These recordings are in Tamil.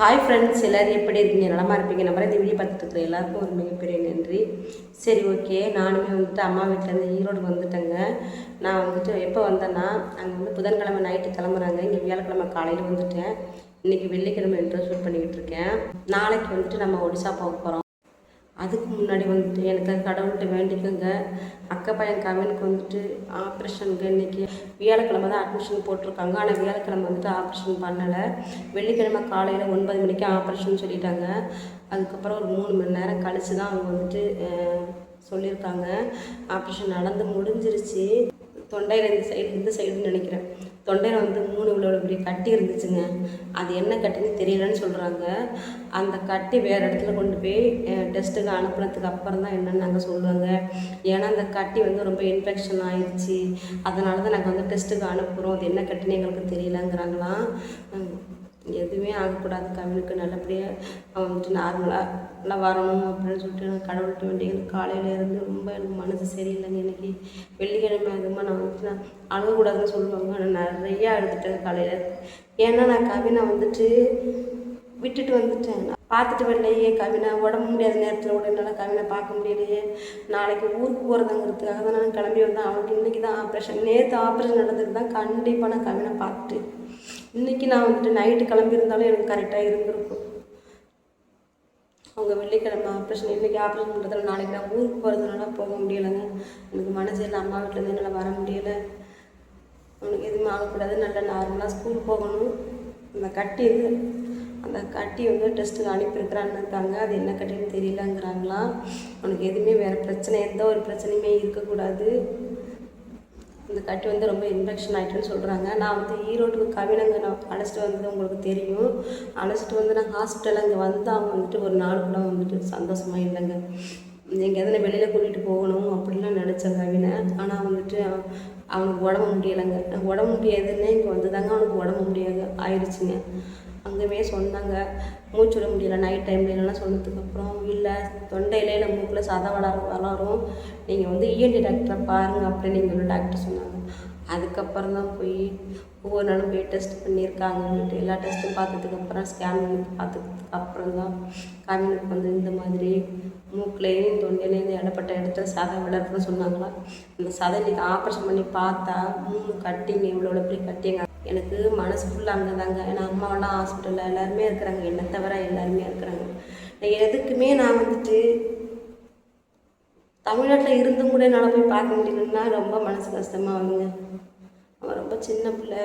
ஹாய் ஃப்ரெண்ட்ஸ், எல்லோரும் எப்படி இருக்கீங்க? நலமாக இருப்பீங்க. நம்பர் இந்த வீடியோ பார்த்துட்டு இருக்கிற எல்லாருக்கும் ஒரு மிகப்பெரிய நன்றி. சரி, ஓகே. நானுமே வந்துட்டு அம்மா வீட்டிலேருந்து ஈரோடு வந்துட்டேங்க. நான் வந்துட்டு எப்போ வந்தேன்னா, அங்கே வந்து புதன்கிழமை நைட்டு கிளம்புறாங்க. இங்கே வியாழக்கிழமை காலையில் வந்துட்டேன். இன்றைக்கி வெள்ளிக்கிழமை இன்ட்ரோ ஷூட் பண்ணிக்கிட்டு இருக்கேன். நாளைக்கு வந்துட்டு நம்ம ஒடிசா போக போகிறோம். அதுக்கு முன்னாடி வந்துட்டு எனக்கு கடவுள்கிட்ட வேண்டிக்கோங்க. அக்கா பையன் கவினுக்கு வந்துட்டு ஆப்ரேஷனுக்கு இன்றைக்கி வியாழக்கிழமை தான் அட்மிஷன் போட்டிருக்காங்க. ஆனால் வியாழக்கிழமை வந்துட்டு ஆப்ரேஷன் பண்ணலை. வெள்ளிக்கிழமை காலையில் 9 மணிக்கு ஆப்ரேஷன் சொல்லிட்டாங்க. அதுக்கப்புறம் ஒரு 3 மணி நேரம் கழித்து தான் அவங்க வந்துட்டு சொல்லியிருக்காங்க. ஆப்ரேஷன் நடந்து முடிஞ்சிருச்சு. தொண்டையில் இந்த சைடுன்னு நினைக்கிறேன். தொண்டையில் வந்து 3 இவ்வளோ இப்படி கட்டி இருந்துச்சுங்க. அது என்ன கட்டின்னு தெரியலன்னு சொல்கிறாங்க. அந்த கட்டி வேறு இடத்துல கொண்டு போய் டெஸ்ட்டுக்கு அனுப்புனதுக்கு அப்புறம் தான் என்னென்னு நாங்கள் சொல்லுவாங்க. ஏன்னா அந்த கட்டி வந்து ரொம்ப இன்ஃபெக்ஷன் ஆயிடுச்சு. அதனால தான் நாங்கள் வந்து டெஸ்ட்டுக்கு அனுப்புகிறோம். அது என்ன கட்டின்னு எங்களுக்கு தெரியலங்கிறாங்களாம். எதுவுமே ஆகக்கூடாது, கவினுக்கு நல்லபடியாக அவன் வந்துட்டு நார்மலாக நல்லா வரணும் அப்படின்னு சொல்லிட்டு நான் கடவுள்கிட்ட வேண்டிய காலையில் இருந்து ரொம்ப எனக்கு மனசு சரியில்லைங்க. இன்றைக்கி வெள்ளிக்கிழமை அதுமா நான் வந்துட்டு நான் அழுகக்கூடாதுன்னு சொல்லுவாங்க. ஆனால் நிறையா அழுதுட்டேன் காலையில். ஏன்னா நான் கவினை வந்துட்டு விட்டுட்டு வந்துட்டேன். பார்த்துட்டு வரலையே கவினை, உடம்பு முடியாத நேரத்தில் கூட என்னால் கவினை பார்க்க முடியலையே. நாளைக்கு ஊருக்கு போகிறதுங்கிறதுக்காக தான் நான் கிளம்பி வந்தேன். அவனுக்கு இன்றைக்கி தான் ஆப்ரேஷன். நேற்று ஆப்ரேஷன் நடந்தது தான் கண்டிப்பாக நான் கவினை பார்த்துட்டு இன்றைக்கி நான் வந்துட்டு நைட்டு கிளம்பியிருந்தாலும் எனக்கு கரெக்டாக இருந்திருக்கும். அவங்க வெள்ளிக்கிழமை ஆப்ரேஷன், இன்றைக்கி ஆப்ரேஷன் பண்ணுறதுல நாளைக்கு நான் ஊருக்கு போகிறதுனால போக முடியலைங்க. எனக்கு மனசு இல்லை, அம்மா வீட்டிலேருந்து என்னால் வர முடியலை. அவனுக்கு எதுவுமே ஆகக்கூடாது, நல்லா நார்மலாக ஸ்கூல் போகணும். அந்த கட்டி வந்து டெஸ்ட்டுக்கு அனுப்பியிருக்கிறான்னு இருக்காங்க. அது என்ன கட்டின்னு தெரியலங்கிறாங்களாம். அவனுக்கு எதுவுமே வேறு பிரச்சனை, எந்த ஒரு பிரச்சனையுமே இருக்கக்கூடாது. இந்த கட்டி வந்து ரொம்ப இன்ஃபெக்ஷன் ஆகிட்டுன்னு சொல்கிறாங்க. நான் வந்து ஈரோட்டுக்கு கவினங்க நான் அழைச்சிட்டு வந்தது உங்களுக்கு தெரியும். அழைச்சிட்டு வந்து நான் ஹாஸ்பிட்டலில் அங்கே வந்து அவங்க வந்துட்டு ஒரு நாள் கூட வந்துட்டு சந்தோஷமாக இல்லைங்க. எங்கேயாவது வெளியில் கூட்டிகிட்டு போகணும் அப்படின்லாம் நினச்சேன் கவினை. ஆனால் வந்துட்டு அவனுக்கு உடம்பு முடியலைங்க. உடம்பு முடியாதுன்னே இங்கே வந்து தாங்க அவனுக்கு உடம்பு முடியாது ஆயிடுச்சுங்க. அங்கேயுமே சொன்னாங்க மூச்சு விட முடியலை நைட் டைம்லாம். சொன்னதுக்கப்புறம் இல்லை தொண்டையிலே நம்ம மூக்கில் சதை வளரும், நீங்கள் வந்து இஎன்டி டாக்டரை பாருங்கள் அப்படின்னு எங்கள் டாக்டர் சொன்னாங்க. அதுக்கப்புறம் தான் போய் ஒவ்வொரு நாளும் போய் டெஸ்ட் பண்ணியிருக்காங்க. எல்லா டெஸ்ட்டும் பார்த்ததுக்கப்புறம் ஸ்கேன் பண்ணி பார்த்ததுக்கு அப்புறம் தான் கவினுக்கு வந்து இந்த மாதிரி மூக்கிலேயும் தொண்டையிலேருந்து இடப்பட்ட இடத்துல சதை வளர்ப்புன்னு சொன்னாங்களாம். அந்த சதை இன்றைக்கி ஆப்ரேஷன் பண்ணி பார்த்தா 3 கட்டிங்க, இவ்வளோ எப்படி கட்டிங்க. எனக்கு மனசு ஃபுல்லாக அங்கே தாங்க. ஏன்னா அம்மாவெல்லாம் ஹாஸ்பிட்டலில் எல்லாருமே இருக்கிறாங்க, என்னை தவிர எல்லாருமே இருக்கிறாங்க. எதுக்குமே நான் வந்துட்டு தமிழ்நாட்டில் இருந்தும் கூட என்னால் போய் பார்க்க முடியலன்னா ரொம்ப மனசு கஷ்டமாக ஆகுங்க. அவன் ரொம்ப சின்ன பிள்ளை,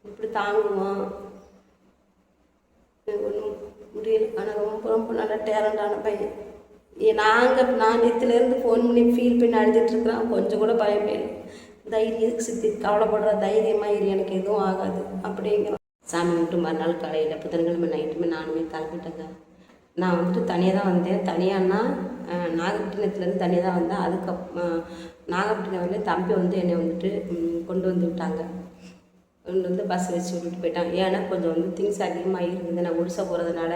இப்படி தாங்குவான், ஒன்றும் முடியல. ஆனால் ரொம்ப ரொம்ப நல்ல டேலண்டான பையன். நான் நேற்றுலேருந்து ஃபோன் பண்ணி ஃபீல் பண்ணி அழுதுட்டுருக்குறான். கொஞ்சம் கூட பயமே இல்லை. தைரியம் சித்தி, கவலைப்படுற தைரியமாக இரு, எனக்கு எதுவும் ஆகாது அப்படிங்கிறோம். சாமி மட்டும் மறுநாள் காலையில் புதன்கிழமை நைட்டுமே நானுமே கிளம்பிட்டேங்க. நான் வந்துட்டு தனியாக தான் வந்தேன். தனியானா நாகப்பட்டினத்துலேருந்து தனியாக தான் வந்தேன். நாகப்பட்டினம் வந்து தம்பி வந்து என்னை வந்துட்டு கொண்டு வந்து விட்டாங்க. கொண்டு வந்து பஸ் வச்சு விட்டுட்டு போயிட்டாங்க. ஏன்னா கொஞ்சம் வந்து திங்ஸ் அதிகமாக இருந்தது. நான் ஒடிசா போகிறதுனால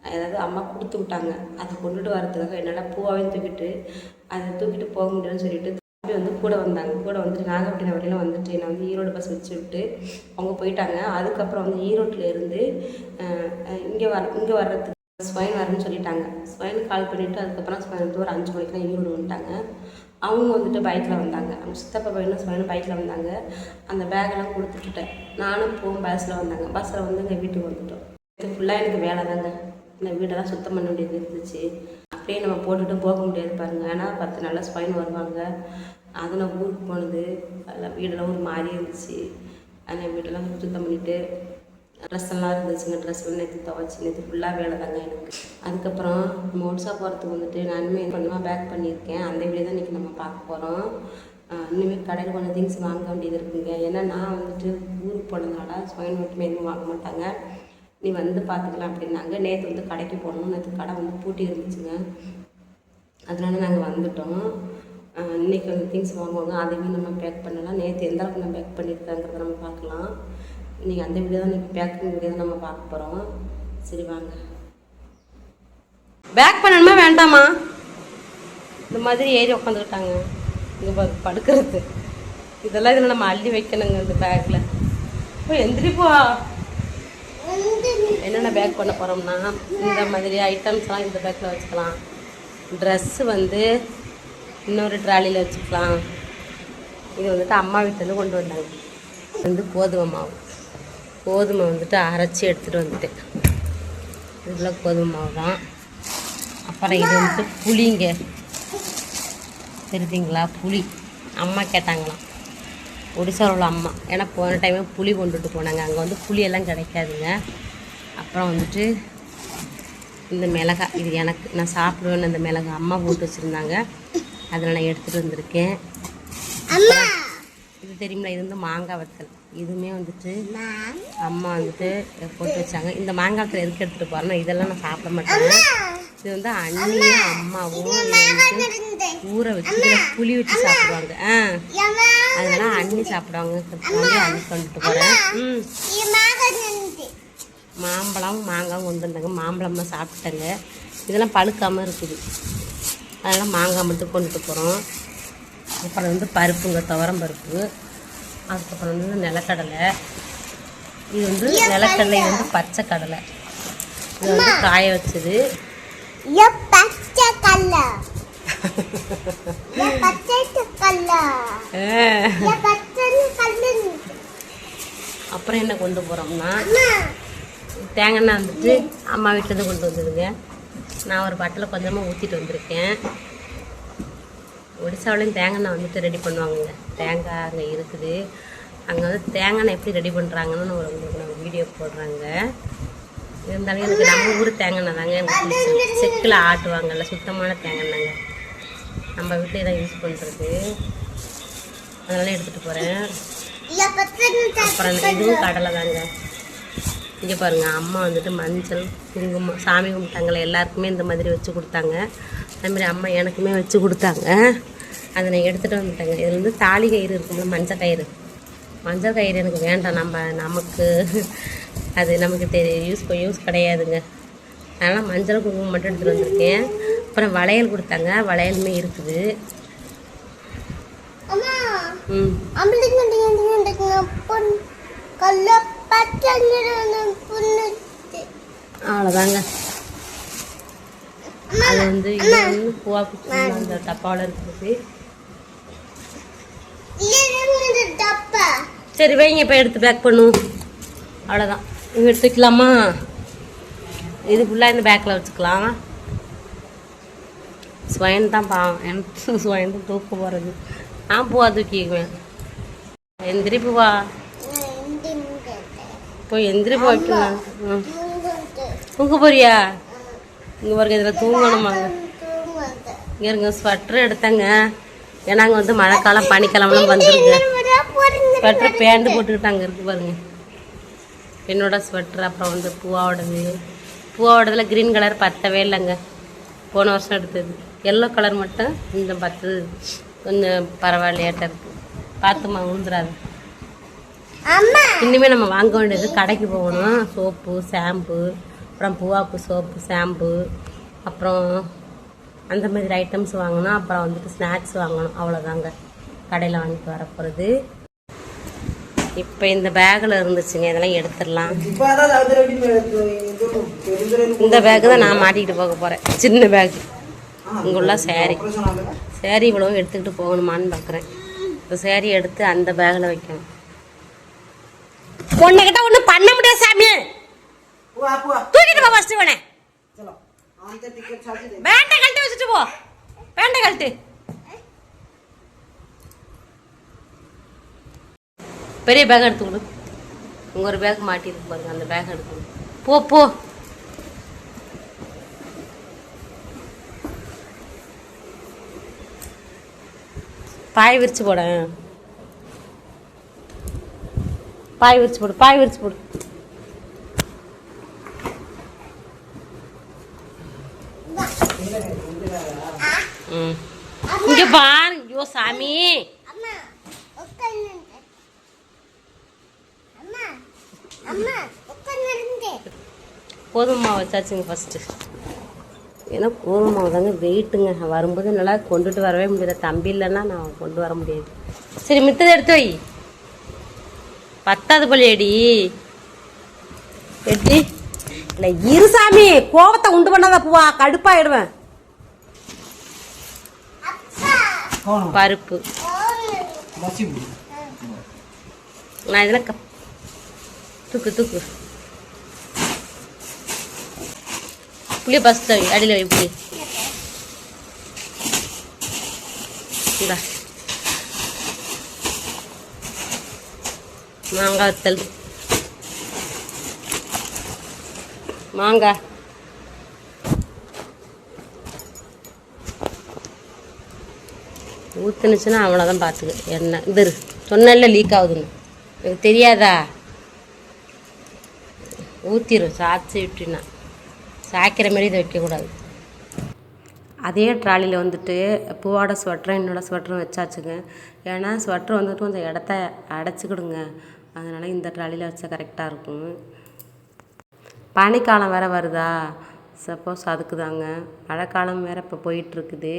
அதாவது அம்மா கொடுத்து விட்டாங்க. அதை கொண்டுட்டு வரதுக்காக என்னால் பூவாவே தூக்கிட்டு போக முடியலன்னு சொல்லிட்டு தம்பி வந்து கூட வந்தாங்க. கூட வந்துட்டு நாகப்பட்டினம் வரையிலும் வந்துட்டு என்னை வந்து ஈரோடு பஸ் வச்சு விட்டு அவங்க போயிட்டாங்க. அதுக்கப்புறம் வந்து ஈரோட்டில் இருந்து இங்கே வர்றதுக்கு ஸ்வைன் வரணும்னு சொல்லிட்டாங்க. ஸ்வைனுக்கு கால் பண்ணிவிட்டு அதுக்கப்புறம் ஸ்வைன் வந்து ஒரு 5 மணிக்கெலாம் ஈரோடு வந்துட்டாங்க. அவங்க வந்துட்டு பைக்கில் வந்தாங்க. அவங்க சித்தப்பா பையனும் ஸ்வைனும் பைக்கில் வந்தாங்க. அந்த பேக்கெல்லாம் கொடுத்துட்டுட்டேன். நானும் போகும் பஸ்ஸில் வந்தாங்க. பஸ்ஸில் வந்து எங்கள் வீட்டுக்கு வந்துட்டோம். இது ஃபுல்லாக எனக்கு வேலை தாங்க. இந்த வீடெல்லாம் சுத்தம் பண்ண வேண்டியது இருந்துச்சு. அப்படியே நம்ம போட்டுட்டு போக முடியாது பாருங்கள். ஏன்னா 10 நாளில் ஸ்வைன் வருவாங்க. அது நான் ஊருக்கு போனது, அதில் வீடெல்லாம் ஒரு மாதிரி இருந்துச்சு. அதனால் வீடெல்லாம் சுத்தம் பண்ணிவிட்டு ட்ரெஸ் எல்லாம் இருந்துச்சுங்க. ட்ரெஸ் நேற்று துவைச்சி நேற்று ஃபுல்லாக வேலை தாங்க எனக்கு. அதுக்கப்புறம் நம்ம ஒடிசா போகிறதுக்கு வந்துட்டு நானுமே கொஞ்சமாக பேக் பண்ணியிருக்கேன். அந்த வீடியோ தான் இன்றைக்கி நம்ம பார்க்க போகிறோம். இனிமேல் கடையில் கொஞ்சம் திங்ஸ் வாங்க வேண்டியது இருக்குங்க. ஏன்னா நான் வந்துட்டு ஊருக்கு போனதுனால ஸ்வைன் மட்டுமே எதுவும் வாங்க மாட்டாங்க. நீ வந்து பார்த்துக்கலாம் அப்படின்னாங்க. நேற்று வந்து கடைக்கு போகணும். நேற்று கடை வந்து பூட்டி இருந்துச்சுங்க. அதனால நாங்கள் வந்துட்டோம். இன்றைக்கி வந்து திங்ஸ் வாங்குவாங்க. அதையுமே நம்ம பேக் பண்ணலாம். நேற்று எந்த அளவுக்கு நம்ம பேக் பண்ணியிருக்காங்கிறத நம்ம பார்க்கலாம். இன்றைக்கி அந்த வீடியோ தான், இன்றைக்கி பேக்கிங் வீடியோ தான் நம்ம பார்க்க போகிறோம். சரி வாங்க. பேக் பண்ணணுமா வேண்டாமா? இந்த மாதிரி ஏறி உட்காந்துக்கிட்டாங்க. இங்கே படுக்கிறது இதெல்லாம் இதில் நம்ம அள்ளி வைக்கணுங்க. இந்த பேக்கில் போய் எந்திரிப்பா. என்னென்ன பேக் பண்ண போகிறோம்னா இந்த மாதிரி ஐட்டம்ஸ்லாம் இந்த பேக்கில் வச்சுக்கலாம். ட்ரெஸ்ஸு வந்து இன்னொரு ட்ராலியில் வச்சுக்கலாம். இது வந்துட்டு அம்மா வீட்டிலேருந்து கொண்டு வந்தாங்க. இது வந்து கோதுமை மாவு. கோதுமை வந்துட்டு அரைச்சி எடுத்துகிட்டு வந்துட்டேன். இதில் கோதுமை மாவு தான். அப்புறம் இது வந்துட்டு புளிங்க தெரியுதுங்களா, புளி அம்மா கேட்டாங்களாம், ஒடிசாவில் உள்ள அம்மா. ஏன்னா போன டைமே புளி கொண்டுட்டு போனாங்க, அங்கே வந்து புளியெல்லாம் கிடைக்காதுங்க. அப்புறம் வந்துட்டு இந்த மிளகாய், இது எனக்கு நான் சாப்பிடுவேன்னு அந்த மிளகாய் அம்மா போட்டு வச்சுருந்தாங்க, அதில் நான் எடுத்துகிட்டு வந்திருக்கேன். இது தெரியுங்களா, இது வந்து மாங்காய் வத்தல். இதுவுமே வந்துட்டு அம்மா வந்துட்டு போட்டு வச்சாங்க. இந்த மாங்காய் வத்தல் எதுக்கு எடுத்துகிட்டு போகிறேன்னா இதெல்லாம் நான் சாப்பிட மாட்டேன். இது வந்து அண்ணியும் அம்மாவும் வந்துட்டு ஊற வச்சு இதில் புளி வச்சு சாப்பிடுவாங்க. அதனால அண்ணி சாப்பிடுவாங்க, அண்ணி கொண்டுட்டு போகிறேன். மாம்பழம் மாங்காயும் கொண்டு வந்தாங்க. மாம்பழம்லாம் சாப்பிட்டாங்க. இதெல்லாம் பழுக்காமல் இருக்குது, அதனால் மாங்காய் மட்டும் கொண்டுட்டு போகிறோம். அப்புறம் வந்து பருப்புங்க, துவரம் பருப்பு. அதுக்கப்புறம் வந்து நிலக்கடலை. இது வந்து நிலக்கடலை, இது வந்து பச்சை கடலை. இது வந்து காய வச்சது. அப்புறம் என்ன கொண்டு போகிறோம்னா தேங்காய் வந்துட்டு அம்மா வீட்டிலேருந்து கொண்டு வந்ததுங்க. நான் ஒரு பாட்டில் கொஞ்சமாக ஊற்றிட்டு வந்திருக்கேன். ஒடிசாவிலையும் தேங்காய் வந்துட்டு ரெடி பண்ணுவாங்க. தேங்காய் அங்கே இருக்குது. அங்கே வந்து தேங்காய் எப்படி ரெடி பண்ணுறாங்கன்னு உங்களுக்கு நான் வீடியோ போடுறாங்க. இருந்தாலும் எனக்கு நம்ம ஊர் தேங்காய் தாங்க எனக்கு செக்கில் ஆட்டுவாங்கல்ல, சுத்தமான தேங்காய்ங்க. நம்ம வீட்டில் தான் யூஸ் பண்ணுறது, அதனால எடுத்துகிட்டு போகிறேன். அப்புறம் இதுவும் கடலை தாங்க. இங்கே பாருங்கள், அம்மா வந்துட்டு மஞ்சள் குங்குமம் சாமி கும்பிட்டாங்களே, எல்லாருக்குமே இந்த மாதிரி வச்சு கொடுத்தாங்க. அதுமாதிரி அம்மா எனக்குமே வச்சு கொடுத்தாங்க. அதை நான் எடுத்துகிட்டு வந்துட்டேங்க. இதில் வந்து தாலி கயிறு இருக்கும்ல, மஞ்சள் கயிறு. மஞ்சள் கயிறு எனக்கு வேண்டாம், நமக்கு அது நமக்கு யூஸ் கிடையாதுங்க. அதனால் மஞ்சள் குங்குமம் மட்டும் எடுத்துகிட்டு வந்திருக்கேன். அப்புறம் வளையல் கொடுத்தாங்க, வளையலுமே இருக்குது. அவ்வளோதாங்க. அது வந்து இது வந்து பூவா குச்சி அந்த டப்பாவில் இருக்குது. சரி வைங்க, இப்போ எடுத்து பேக் பண்ணுவோம். அவ்வளோதான். இங்கே எடுத்துக்கலாமா? இது ஃபுல்லாக இந்த பேக்கில் வச்சுக்கலாம். ஸ்வயன் தான் பாவம், எனக்கு ஸ்வயன் தான் தூக்க போகிறது. நான் பூவா தூக்கிக்குவேன். எந்திரி பூவா, போய் எந்திரி பூ வைக்கலாம். தூங்க போறியா? இங்கே பாருங்க, இதில் தூங்கணுமாங்க. இங்கே இருங்க, ஸ்வெட்டர் எடுத்தேங்க. ஏன்னா அங்கே வந்து மழைக்காலம் பனிக்காலம்லாம் வந்துருங்க. ஸ்வெட்டர் பேண்ட் போட்டுக்கிட்டு அங்கே இருக்குது பாருங்க, என்னோட ஸ்வெட்டர். அப்புறம் வந்து பூவாவோடதில் க்ரீன் கலர் பத்தவே இல்லைங்க, போன வருஷம் எடுத்தது. எல்லோ கலர் மட்டும் இந்த 10 கொஞ்சம் பரவாயில்லையாட்ட இருக்குது. பார்த்துமா விழுந்துடாது. இன்னுமே நம்ம வாங்க வேண்டியது, கடைக்கு போகணும். சோப்பு ஷாம்பு, அப்புறம் பூவாப்பு சோப்பு ஷாம்பு, அப்புறம் அந்த மாதிரி ஐட்டம்ஸ் வாங்கணும். அப்புறம் வந்துட்டு ஸ்நாக்ஸ் வாங்கணும். அவ்வளோதாங்க கடையில் வாங்கிட்டு வர போகிறது. இப்போ இந்த பேக்கில் இருந்துச்சுங்க, இதெல்லாம் எடுத்துடலாம். இந்த பேக்கு தான் நான் மாட்டிக்கிட்டு போக போகிறேன், சின்ன பேக்கு. இங்குள்ள சேரீ இவ்வளோ எடுத்துக்கிட்டு போகணுமான்னு பார்க்குறேன். இந்த சேரீ எடுத்து அந்த பேக்கில் வைக்கணும். பொண்ணுகிட்ட ஒன்றும் பண்ண முடியாது சாமி, தூக்கிட்டு போ ஃபஸ்ட்டு. வேணே பேண்டை கழட்டி வச்சுட்டு போ, பேண்டை கழட்டு. பெரிய பேக் எடுத்து கொடு. உங்க ஒரு பேக் மாட்டிருக்கு பாருங்க, அந்த பேக் எடுக்கணும். போ போ. பாய் விரிச்சு போட, பாய் விரிச்சு போடு, பாய் விரிச்சு போடு. இங்க பாரு. ஐயோ சாமி, கோதுமை மாவு வச்சாச்சுங்க ஃபஸ்ட்டு. ஏன்னா கோதுமை மாவு தாங்க வெயிட்டுங்க. வரும்போது நல்லா கொண்டுட்டு வரவே முடியாது, தம்பி இல்லைன்னா நான் கொண்டு வர முடியாது. சரி மித்ததை எடுத்து வை, பத்தாது போலியடி. எப்படி இல்லை இருசாமி கோபத்தை உண்டு பண்ணாத பூவா கடுப்பாயிடுவேன். பருப்பு நான் இதில் தூக்கு தூக்கு புளிய பஸ்ட் அடியில் வை புளி. இந்தா மாங்காய் வத்தல் மாங்காய் ஊற்றுனுச்சுன்னா அவ்வளோதான் பார்த்துக்க. எண்ணெய் இது சொன்னல லீக் ஆகுதுன்னு எனக்கு தெரியாதா? ஊற்றிடும் சாய்ச்சி விட்டுனா சாய்க்கிற மாதிரி இதை வைக்கக்கூடாது. அதே ட்ராலியில் வந்துட்டு பூவோட ஸ்வெட்டரும் என்னோடய ஸ்வெட்டரும் வச்சாச்சுங்க. ஏன்னா ஸ்வெட்டர் வந்துட்டு கொஞ்சம் இடத்த அடைச்சிக்கிடுங்க, அதனால் இந்த ட்ராலியில் வச்சா கரெக்டாக இருக்கும். பனிக்காலம் வேறு வருதா, சப்போஸ் அதுக்கு தாங்க. மழைக்காலம் வேறு இப்போ போயிட்டுருக்குது.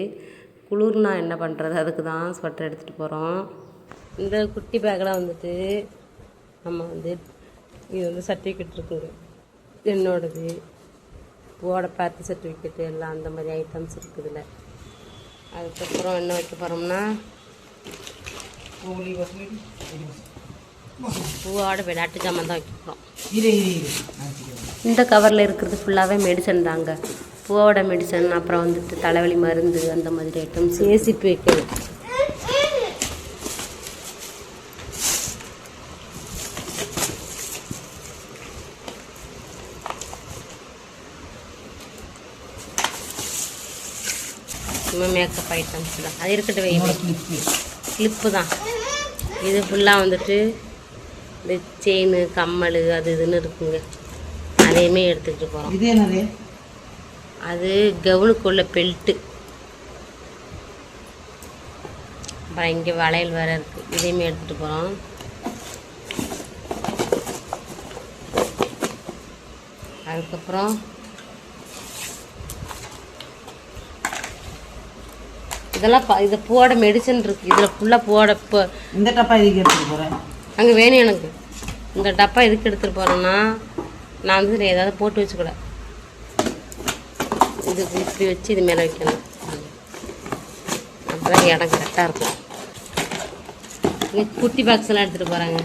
குளிர்னா என்ன பண்ணுறது, அதுக்கு தான் ஸ்வெட்டர் எடுத்துகிட்டு போகிறோம். இந்த குட்டி பேக்கில் வந்துட்டு நம்ம வந்து இது வந்து சர்டிஃபிகேட் இருக்குங்க என்னோடது, பூவோட பர்த் சர்டிஃபிகேட்டு எல்லாம் அந்த மாதிரி ஐட்டம்ஸ் இருக்குதுல்ல. அதுக்கப்புறம் என்ன வைக்க போகிறோம்னா பூவோட விளையாட்டு ஜாமான் தான் வைக்க போகிறோம். இந்த கவரில் இருக்கிறது ஃபுல்லாகவே மெடிசன் தாங்க, பூவோட மெடிசன். அப்புறம் வந்துட்டு தலைவலி மருந்து அந்த மாதிரி ஐட்டம்ஸ் ஏசிப்பி வைக்கணும். மேக்கப் ஐட்டம்ஸ் தான் அது இருக்கட்டும். வெயில் கிளிப்பு தான் இது ஃபுல்லாக வந்துட்டு இந்த செயின் கம்மல் அது இதுன்னு இருக்குங்க, அதையுமே எடுத்துக்கிட்டு போகிறோம். இது என்னது? அது கவுனுக்குள்ள பெல்ட்டு. அப்புறம் இங்கே வளையல் வேறு இருக்குது, இதையுமே எடுத்துகிட்டு போகிறோம். அதுக்கப்புறம் இதெல்லாம் இது பூவோட மெடிசன் இருக்குது. இதில் ஃபுல்லாக பூவோட இப்போ இந்த டப்பா இதுக்கு எடுத்துகிட்டு போகிறேன். அங்கே வேணும் எனக்கு. இந்த டப்பா எதுக்கு எடுத்துகிட்டு போகிறேன்னா, நான் வந்து இதில் ஏதாவது போட்டு வச்சுக்கூட இது இப்படி வச்சு இது மேலே வைக்கணும், அப்போ தான் இடம் கரெக்டாக இருக்கும். இங்கே குட்டி பாக்ஸ் எல்லாம் எடுத்துகிட்டு போகிறாங்க.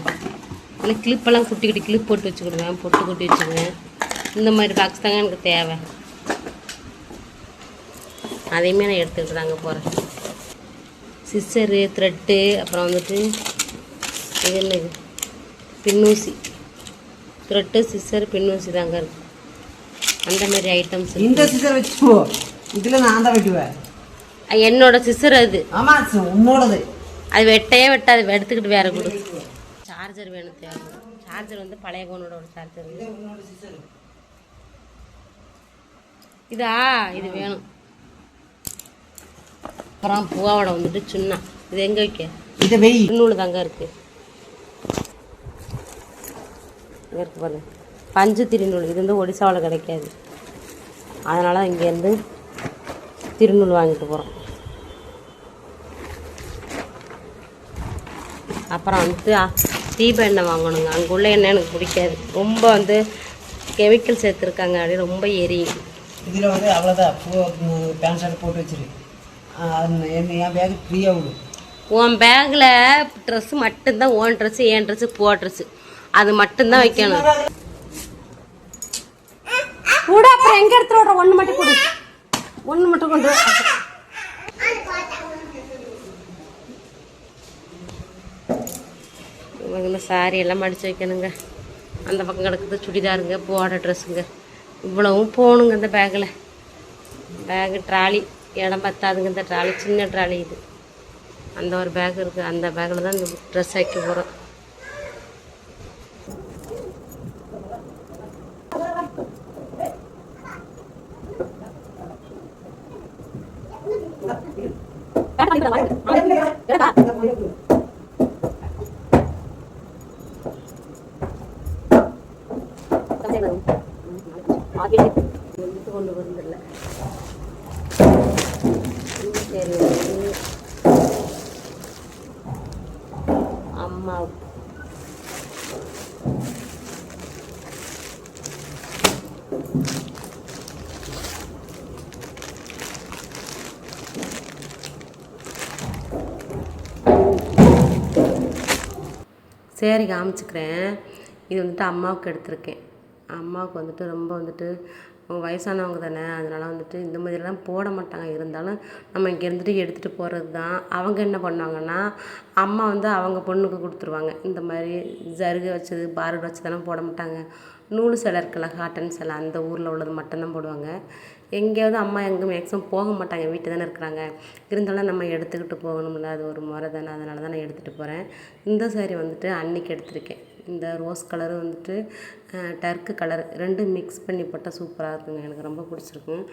இல்லை கிளிப்பெல்லாம் குட்டி கிளிப் போட்டு வச்சுக்கிடுவேன், பொட்டு குட்டி வச்சுக்குவேன். இந்த மாதிரி பாக்ஸ் தாங்க எனக்கு தேவை, அதையுமே நான் எடுத்துக்கிட்டு தாங்க போகிறேன். சிஸ்ஸரு த்ரெட்டு, அப்புறம் வந்துட்டு இது என்னது பின்னூசி, த்ரெட்டு சிஸ்ஸர் பின்னூசி தாங்க இருக்குது. அந்த மாதிரி ஐட்டம்ஸ். இந்த சிஸ்ஸர் வச்சுக்கோ, இதில் நான் தான் வெட்டுவேன். என்னோட சிஸ்ஸர் அது. ஆமாம் உன்னோடது. அது வெட்டையே வெட்டாது, எடுத்துக்கிட்டு வேறு கொடு. சார்ஜர் வேணும் தேவை. சார்ஜர் வந்து பழைய ஃபோனோட ஒரு சார்ஜர். இதா இது வேணும். அப்புறம் பூவோட வந்துட்டு சின்ன இது எங்கே வைக்க, இதை வெய் நூல் தாங்க இருக்குது. இருக்கு பாருங்க, பஞ்சு திருநூல். இது வந்து ஒடிசாவில் கிடைக்காது, அதனால் இங்கேருந்து திருநூல் வாங்கிட்டு போகிறோம். அப்புறம் வந்துட்டு தீப எண்ணெய் வாங்கணுங்க. அங்கே உள்ள எண்ணெய் எனக்கு பிடிக்காது, ரொம்ப வந்து கெமிக்கல் சேர்த்துருக்காங்க, அப்படியே ரொம்ப எரியும். இதில் வந்து அவ்வளோதான், பூ பேண்ட் ஷர்ட் போட்டு வச்சிருக்கு. என் பேக் ஃப்ரீயாக விடும். உன் பேக்கில் ட்ரெஸ்ஸு மட்டும்தான், ஓன் ட்ரெஸ்ஸு என் ட்ரெஸ்ஸு பூ ட்ரெஸ்ஸு அது மட்டும்தான் வைக்கணும். கூட அப்புறம் எங்கே எடுத்துட்டு விட்ற, ஒன்று மட்டும் கொடு, ஒன்று மட்டும் கொண்டு. இந்த சாரி எல்லாம் மடித்து வைக்கணுங்க. அந்த பக்கம் கிடக்குது சுடிதாருங்க, பூவோட ட்ரெஸ்ஸுங்க, இவ்வளவும் போகணுங்க இந்த பேக்கில். பேகு ட்ராலி இடம் பத்தாதுங்க, இந்த ட்ராலி சின்ன ட்ராலி இது. அந்த ஒரு பேக் இருக்குது, அந்த பேக்கில் தான் இந்த ட்ரெஸ் வைக்க போகிறோம். கொண்டு வந்துடல சரி. அம்மா சரி காமிச்சிக்கிறேன். இது வந்துட்டு அம்மாவுக்கு எடுத்திருக்கேன். அம்மாவுக்கு வந்துட்டு ரொம்ப வந்துட்டு அவங்க வயசானவங்க தானே, அதனால் வந்துட்டு இந்த மாதிரிலாம் போட மாட்டாங்க. இருந்தாலும் நம்ம இங்கே இருந்துட்டு எடுத்துகிட்டு போகிறது தான். அவங்க என்ன பண்ணுவாங்கன்னா, அம்மா வந்து அவங்க பொண்ணுக்கு கொடுத்துருவாங்க. இந்த மாதிரி ஜருகை வச்சது பார்டர் வச்சதெல்லாம் போட மாட்டாங்க. நூல் சேலை இருக்குல்ல, காட்டன் சேலை, அந்த ஊரில் உள்ளது மட்டும்தான் போடுவாங்க. எங்கேயாவது அம்மா எங்கே மேக்ஸிமம் போக மாட்டாங்க, வீட்டில் தானே இருக்கிறாங்க. இருந்தாலும் நம்ம எடுத்துக்கிட்டு போகணும்ல, அது ஒரு முறை தானே, அதனால தான் நான் எடுத்துகிட்டு போகிறேன். இந்த சாரி வந்துட்டு அன்னைக்கு எடுத்திருக்கேன். இந்த ரோஸ் கலரு வந்துட்டு டர்க்கு கலர் ரெண்டும் மிக்ஸ் பண்ணி போட்டால் சூப்பராக இருக்குங்க. எனக்கு ரொம்ப பிடிச்சிருக்கும்.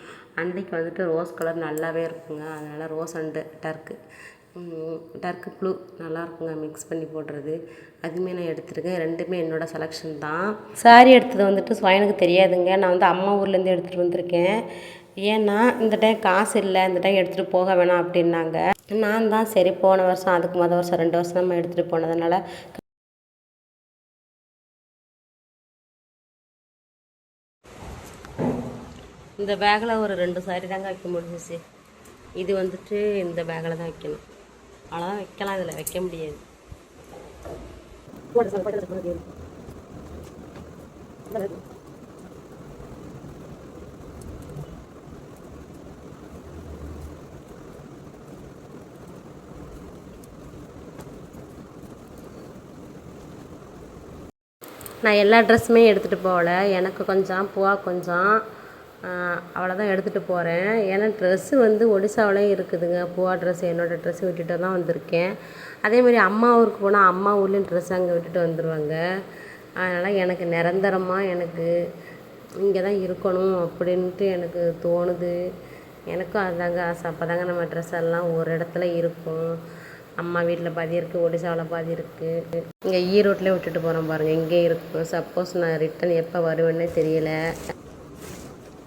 அன்றைக்கி வந்துட்டு ரோஸ் கலர் நல்லாவே இருக்குங்க. அதனால் ரோஸ் அண்டு டர்க்கு ப்ளூ நல்லாயிருக்குங்க மிக்ஸ் பண்ணி போடுறது. அதுவுமே நான் எடுத்துருக்கேன். ரெண்டுமே என்னோடய செலெக்ஷன் தான். சாரி எடுத்தது வந்துட்டு எனக்கு தெரியாதுங்க. நான் வந்து அம்மா ஊர்லேருந்து எடுத்துகிட்டு வந்திருக்கேன். ஏன்னா இந்த டைம் காசு இல்லை, இந்த டைம் எடுத்துகிட்டு போக வேணாம் அப்படின்னாங்க. நான் தான் சரி போன வருஷம் அதுக்கு வருஷம் 2 வருஷம் நம்ம எடுத்துகிட்டு போனதுனால இந்த பேக்கில் ஒரு 2 சாரி தாங்க வைக்க முடிஞ்சிச்சு. இது வந்துட்டு இந்த பேக்கில் தான் வைக்கணும். அவ்வளோதான் வைக்கலாம், இதில் வைக்க முடியாது. நான் எல்லா ட்ரெஸ்ஸுமே எடுத்துகிட்டு போகல. எனக்கு கொஞ்சம், பூவா கொஞ்சம், அவ்வளோதான் எடுத்துகிட்டு போகிறேன். ஏன்னா ட்ரெஸ்ஸு வந்து ஒடிசாவிலையும் இருக்குதுங்க. பூவா ட்ரெஸ் என்னோடய ட்ரெஸ்ஸு விட்டுட்டு தான் வந்திருக்கேன். அதேமாதிரி அம்மா ஊருக்கு போனால் அம்மா ஊர்லேயும் ட்ரெஸ் அங்கே விட்டுட்டு வந்துடுவாங்க. அதனால் எனக்கு நிரந்தரமாக எனக்கு இங்கே தான் இருக்கணும் அப்படின்ட்டு எனக்கு தோணுது. எனக்கும் அதுதாங்க ஆசை. அப்போ தாங்க நம்ம ட்ரெஸ் எல்லாம் ஒரு இடத்துல இருக்கும். அம்மா வீட்டில் பாதி இருக்குது, ஒடிசாவில் பாதி இருக்குது. இங்கே ஈரோட்டிலே விட்டுட்டு போகிறோம் பாருங்கள், இங்கே இருக்கும். சப்போஸ் நான் ரிட்டன் எப்போ வருவேன்னே தெரியல.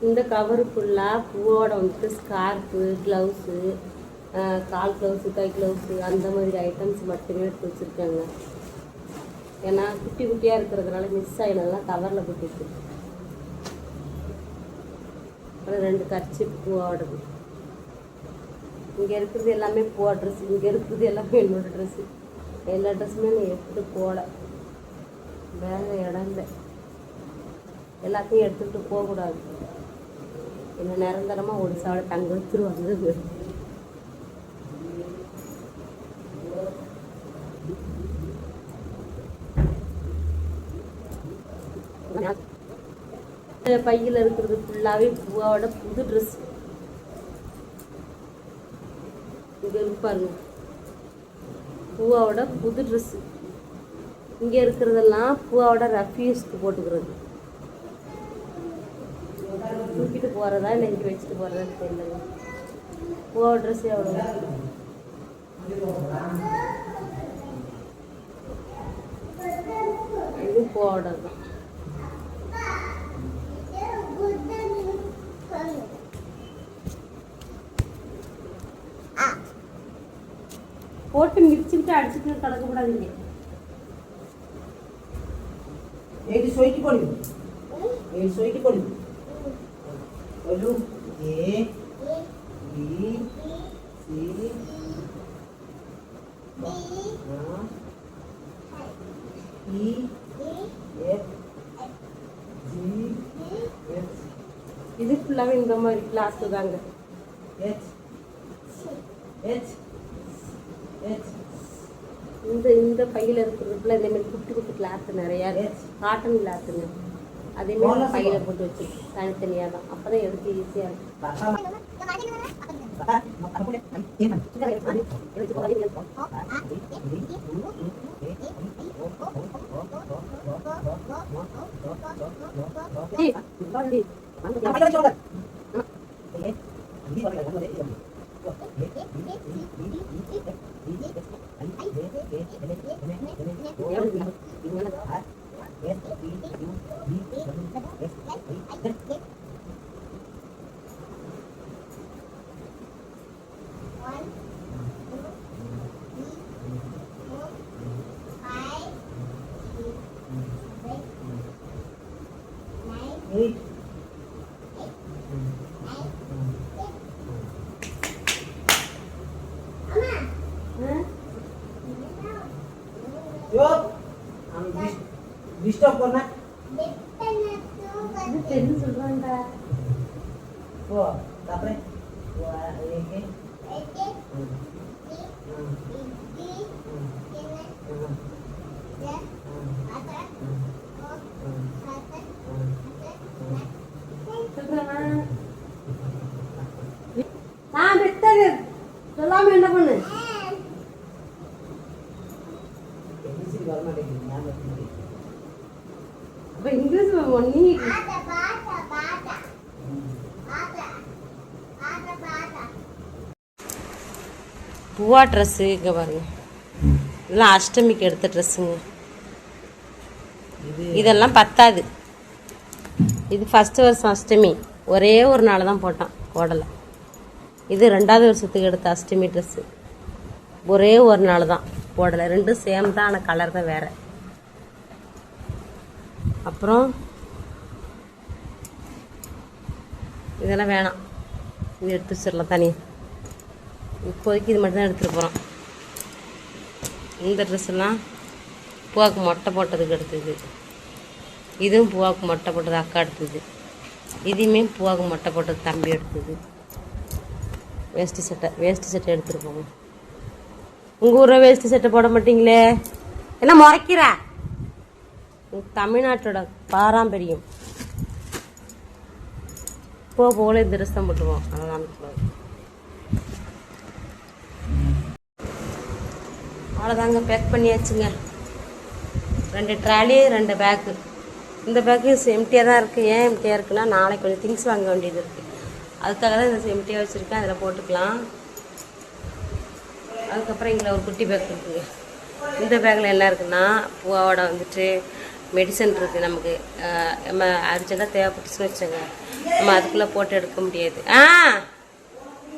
இந்த கவரு ஃபுல்லாக பூவோட வந்துட்டு ஸ்கார்ஃபு, க்ளவுஸு, கால் க்ளவுஸு, கை க்ளவுஸு, அந்த மாதிரி ஐட்டம்ஸ் மட்டுமே எடுத்து வச்சுருக்காங்க. ஏன்னா குட்டி குட்டியாக இருக்கிறதுனால மிஸ் ஆகிடலாம், கவரில் போட்டுருக்கு. அப்புறம் 2 கர்ச்சீப் பூவோடது. இங்கே இருக்கிறது எல்லாமே பூவா ட்ரெஸ், இங்கே இருக்கிறது எல்லாமே என்னோடய ட்ரெஸ்ஸு. எல்லா ட்ரெஸ்ஸுமே நான் எடுத்துகிட்டு போகல, வேறு இடம் இல்லை. எல்லாத்தையும் எடுத்துகிட்டு போகக்கூடாது. என்ன நிரந்தரமாக ஒடிசாவில் தங்க வச்சுருவாங்க. பையில் இருக்கிறது ஃபுல்லாகவே பூவோட புது ட்ரெஸ். இங்கே இருப்பாருங்க பூவோட புது ட்ரெஸ்ஸு. இங்கே இருக்கிறதெல்லாம் பூவோட ரஃப்யூஸ்க்கு போட்டுக்கிறது. தூக்கிட்டு போகிறதா இல்லை இங்கே வச்சுட்டு போகிறதான்னு தெரியல. பூவோட ட்ரெஸ் எவ்வளோ? இது பூவோட தான். போட்டு மிதிச்சுக்கிட்டு அடிச்சுட்டு கிடக்கக்கூடாதுங்க. ଏଇଠି ଶୋଇକି ପଡ଼ିବୁ, ଏଇଠି ଶୋଇକି ପଡ଼ିବୁ। କହିଲୁ A B C E F G H. இது ஃபுல்லாகவே இந்த மாதிரி கிளாஸு தாங்க. H H H. இந்த பையில் இருக்கிறதுக்குள்ள இந்த மாதிரி குட்டி குட்டி கிளாத்து நிறையா காட்டன் கிளாத்துங்க. அதேமாதிரி பையில் போட்டு வச்சுருக்கேன் தனித்தனியாக தான். அப்போ தான் எடுத்து ஈஸியாக இருக்கும். டிஸ்டர்ப் பண்ண சொல்கிறான்டா ஓ அப்புறம் ஏகே நான் விட்டது சொல்லாமல் என்ன பண்ணு வரமாட்டேங்குது ஞாபகம் அப்போ இங்கிலீஷ் ஒன்னி பூவா ட்ரெஸ்ஸு இங்கே பாருங்க இதெல்லாம் அஷ்டமிக்கு எடுத்த ட்ரெஸ்ஸுங்க இதெல்லாம் பத்தாது இது ஃபஸ்ட்டு வருஷம் அஷ்டமி ஒரே ஒரு நாள் தான் போட்டான் போடலை இது 2வது வருஷத்துக்கு எடுத்த அஷ்டமி ட்ரெஸ்ஸு ஒரே ஒரு நாள் தான் போடலை ரெண்டும் சேம் தான் ஆனால் கலர் தான் வேறு அப்புறம் இதெல்லாம் வேணாம் இது எடுத்து வச்சிடலாம் தனியாக இப்போதைக்கு இது மட்டும் தான் எடுத்துகிட்டு போகிறோம் இந்த ட்ரெஸ்ஸெல்லாம் பூவாக்கு மொட்டை போட்டதுக்கு எடுத்தது இதுவும் பூவாக்கு மொட்டை போட்டது அக்கா எடுத்தது இதையுமே பூவாக்கு மொட்டை போட்டது தம்பி எடுத்தது வேஷ்டி சட்டை எடுத்துகிட்டு போங்க உங்கள் ஊரில் வேஷ்டி சட்டை போட மாட்டீங்களே என்ன முறைக்கிற தமிழ்நாட்டோட பாரம்பரியம் போல இந்த ட்ரெஸ் தான் போட்டுருவோம் அதெல்லாம் அவ்வளோதாங்க பேக் பண்ணியாச்சுங்க 2 ட்ராலி 2 பேக்கு இந்த பேக்கு எம்டியாக தான் இருக்குது ஏன் எம்டியாக இருக்குன்னா நாளைக்கு கொஞ்சம் திங்ஸ் வாங்க வேண்டியது இருக்குது அதுக்காக தான் இந்த எம்டியாக வச்சுருக்கேன் அதில் போட்டுக்கலாம் அதுக்கப்புறம் இங்கே ஒரு குட்டி பேக் இருக்குங்க இந்த பேக்கில் என்ன இருக்குன்னா பூவோட வந்துட்டு மெடிசன் இருக்குது நமக்கு நம்ம அர்ஜென்ட்டாக தேவைப்பட்டுச்சுன்னு வச்சோங்க நம்ம அதுக்குள்ளே போட்டு எடுக்க முடியாது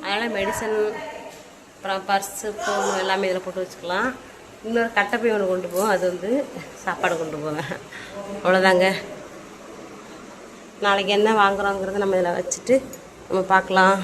அதனால் மெடிசன் அப்புறம் பர்ஸு ஃபோன் எல்லாமே இதில் போட்டு வச்சுக்கலாம் இன்னொரு கட்டைப்பை ஒன்று கொண்டு போவோம் அது வந்து சாப்பாடு கொண்டு போவேன் அவ்வளோதாங்க நாளைக்கு என்ன வாங்குறோங்கிறத நம்ம இதில் வச்சுட்டு நம்ம பார்க்கலாம்